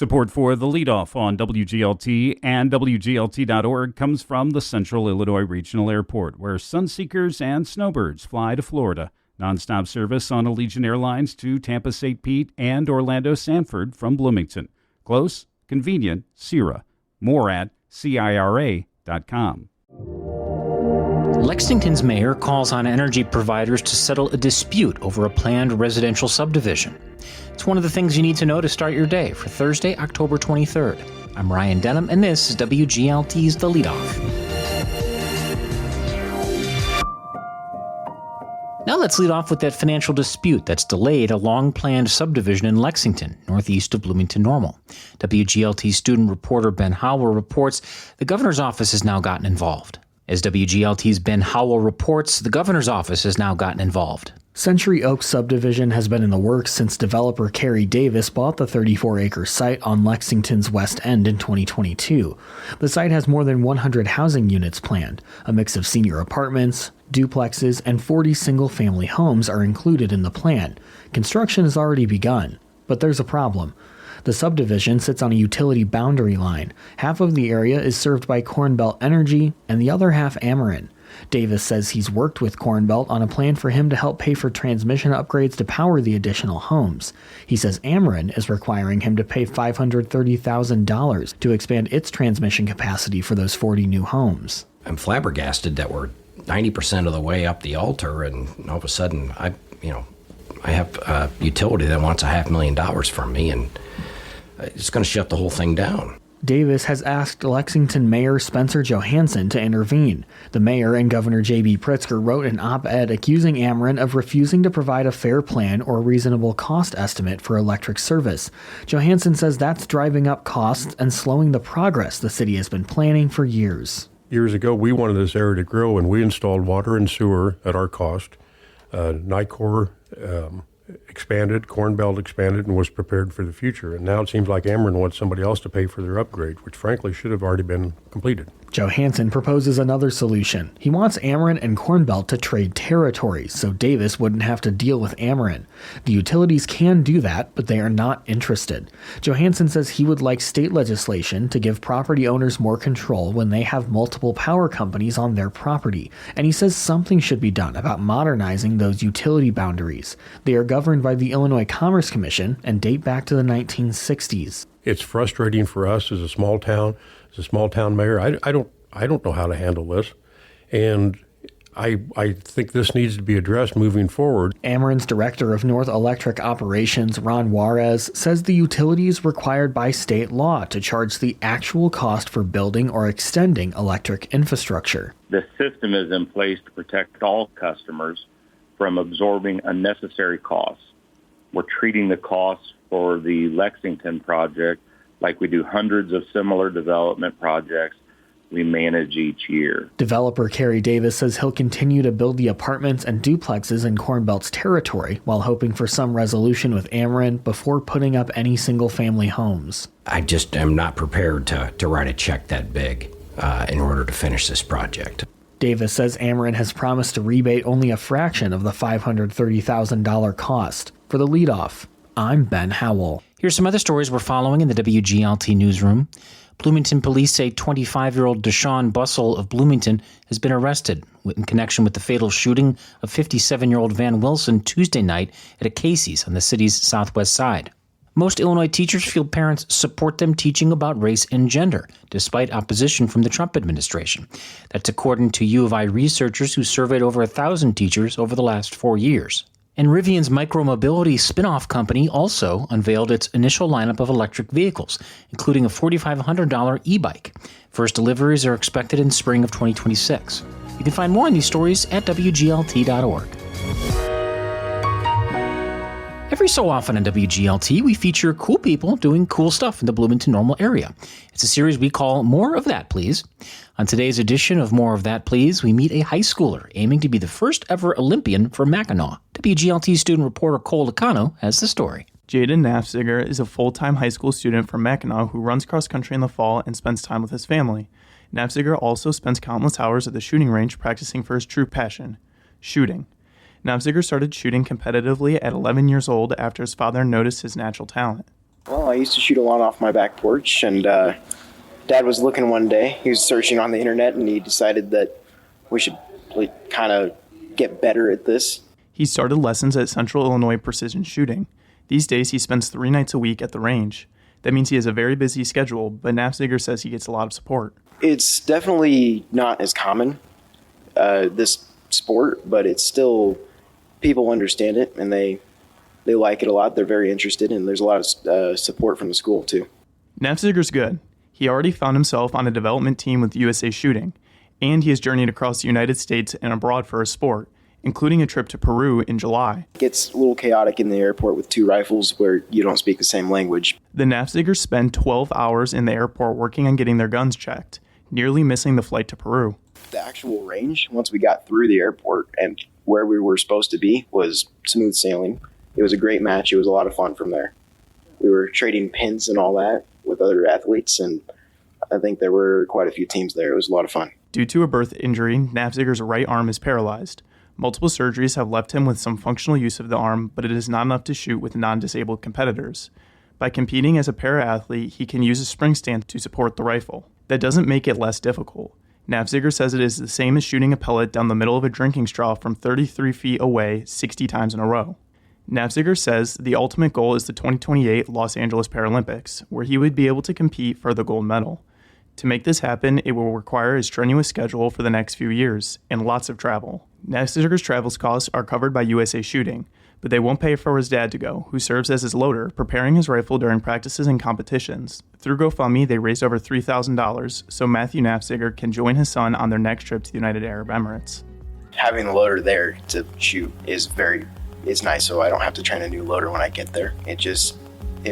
Support for the Leadoff on WGLT and WGLT.org comes from the Central Illinois Regional Airport, where sunseekers and snowbirds fly to Florida. Nonstop service on Allegiant Airlines to Tampa St. Pete and Orlando Sanford from Bloomington. Close, convenient, CIRA. More at CIRA.com. Lexington's mayor calls on energy providers to settle a dispute over a planned residential subdivision. It's one of the things you need to know to start your day for Thursday, October 23rd. I'm Ryan Denham, and this is WGLT's The Leadoff. Now let's lead off with that financial dispute that's delayed a long-planned subdivision in Lexington, northeast of Bloomington Normal. WGLT student reporter Ben Howell reports the governor's office has now gotten involved. As WGLT's Ben Howell reports, the governor's office has now gotten involved. Century Oaks subdivision has been in the works since developer Carrie Davis bought the 34-acre site on Lexington's West End in 2022. The site has more than 100 housing units planned. A mix of senior apartments, duplexes, and 40 single-family homes are included in the plan. Construction has already begun, but there's a problem. The subdivision sits on a utility boundary line. Half of the area is served by Cornbelt Energy and the other half Ameren. Davis says he's worked with Cornbelt on a plan for him to help pay for transmission upgrades to power the additional homes. He says Ameren is requiring him to pay $530,000 to expand its transmission capacity for those 40 new homes. I'm flabbergasted that we're 90% of the way up the altar, and all of a sudden I have a utility that wants $500,000 from me, and it's going to shut the whole thing down. Davis has asked Lexington Mayor Spencer Johansson to intervene. The mayor and Governor J.B. Pritzker wrote an op-ed accusing Ameren of refusing to provide a fair plan or reasonable cost estimate for electric service. Johansson says that's driving up costs and slowing the progress the city has been planning for years. Years ago, we wanted this area to grow, and we installed water and sewer at our cost. NICOR expanded, Cornbelt expanded, and was prepared for the future. And now it seems like Ameren wants somebody else to pay for their upgrade, which frankly should have already been completed. Johansson proposes another solution. He wants Ameren and Cornbelt to trade territories so Davis wouldn't have to deal with Ameren. The utilities can do that, but they are not interested. Johansson says he would like state legislation to give property owners more control when they have multiple power companies on their property. And he says something should be done about modernizing those utility boundaries. They are governed by the Illinois Commerce Commission and date back to the 1960s. It's frustrating for us as a small town mayor. I don't know how to handle this, and I think this needs to be addressed moving forward. Ameren's director of North Electric Operations, Ron Juarez, says the utility is required by state law to charge the actual cost for building or extending electric infrastructure. The system is in place to protect all customers from absorbing unnecessary costs. We're treating the costs for the Lexington project like we do hundreds of similar development projects we manage each year. Developer Carrie Davis says he'll continue to build the apartments and duplexes in Cornbelt's territory while hoping for some resolution with Ameren before putting up any single-family homes. I just am not prepared to write a check that big in order to finish this project. Davis says Ameren has promised to rebate only a fraction of the $530,000 cost. For the Leadoff, I'm Ben Howell. Here's some other stories we're following in the WGLT newsroom. Bloomington police say 25-year-old Deshaun Bussell of Bloomington has been arrested in connection with the fatal shooting of 57-year-old Van Wilson Tuesday night at a Casey's on the city's southwest side. Most Illinois teachers feel parents support them teaching about race and gender, despite opposition from the Trump administration. That's according to U of I researchers who surveyed over 1,000 teachers over the last 4 years. And Rivian's micromobility spin-off company also unveiled its initial lineup of electric vehicles, including a $4,500 e-bike. First deliveries are expected in spring of 2026. You can find more on these stories at WGLT.org. Every so often on WGLT, we feature cool people doing cool stuff in the Bloomington Normal area. It's a series we call More of That, Please. On today's edition of More of That, Please, we meet a high schooler aiming to be the first ever Olympian for Mackinaw. WGLT student reporter Cole Lacano has the story. Jaden Nafziger is a full-time high school student from Mackinaw who runs cross-country in the fall and spends time with his family. Nafziger also spends countless hours at the shooting range practicing for his true passion, shooting. Nafziger started shooting competitively at 11 years old after his father noticed his natural talent. Well, I used to shoot a lot off my back porch, and Dad was looking one day. He was searching on the internet, and he decided that we should kind of get better at this. He started lessons at Central Illinois Precision Shooting. These days, he spends 3 nights a week at the range. That means he has a very busy schedule, but Nafziger says he gets a lot of support. It's definitely not as common, this sport, but it's still, people understand it, and they like it a lot. They're very interested, and there's a lot of support from the school, too. Nafziger's good. He already found himself on a development team with USA Shooting, and he has journeyed across the United States and abroad for a sport, including a trip to Peru in July. It gets a little chaotic in the airport with 2 rifles where you don't speak the same language. The Nafzigers spend 12 hours in the airport working on getting their guns checked, nearly missing the flight to Peru. The actual range, once we got through the airport and where we were supposed to be, was smooth sailing. It was a great match. It was a lot of fun from there. We were trading pins and all that with other athletes, and I think there were quite a few teams there. It was a lot of fun. Due to a birth injury, Nafziger's right arm is paralyzed. Multiple surgeries have left him with some functional use of the arm, but it is not enough to shoot with non-disabled competitors. By competing as a para-athlete, he can use a spring stand to support the rifle. That doesn't make it less difficult. Nafziger says it is the same as shooting a pellet down the middle of a drinking straw from 33 feet away 60 times in a row. Nafziger says the ultimate goal is the 2028 Los Angeles Paralympics, where he would be able to compete for the gold medal. To make this happen, it will require a strenuous schedule for the next few years and lots of travel. Nafziger's travel costs are covered by USA Shooting, but they won't pay for his dad to go, who serves as his loader, preparing his rifle during practices and competitions. Through GoFundMe, they raised over $3,000 so Matthew Nafziger can join his son on their next trip to the United Arab Emirates. Having the loader there to shoot is nice, so I don't have to train a new loader when I get there. It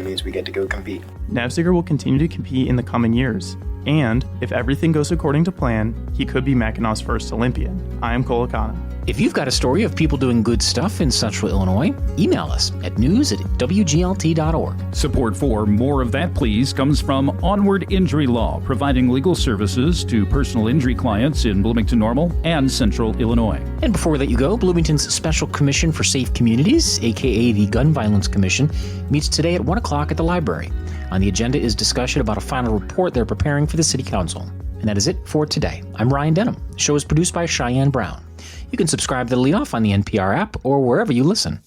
means we get to go compete. Nafziger will continue to compete in the coming years, and if everything goes according to plan, he could be Mackinaw's first Olympian. I am Cole Akana. If you've got a story of people doing good stuff in Central Illinois, email us at news@wglt.org. Support for More of That Please comes from Onward Injury Law, providing legal services to personal injury clients in Bloomington Normal and Central Illinois. And before we let you go, Bloomington's Special Commission for Safe Communities, aka the Gun Violence Commission, meets today at 1 o'clock at the library. On the agenda is discussion about a final report they're preparing for the City Council. And that is it for today. I'm Ryan Denham. The show is produced by Cheyenne Brown. You can subscribe to The Leadoff on the NPR app or wherever you listen.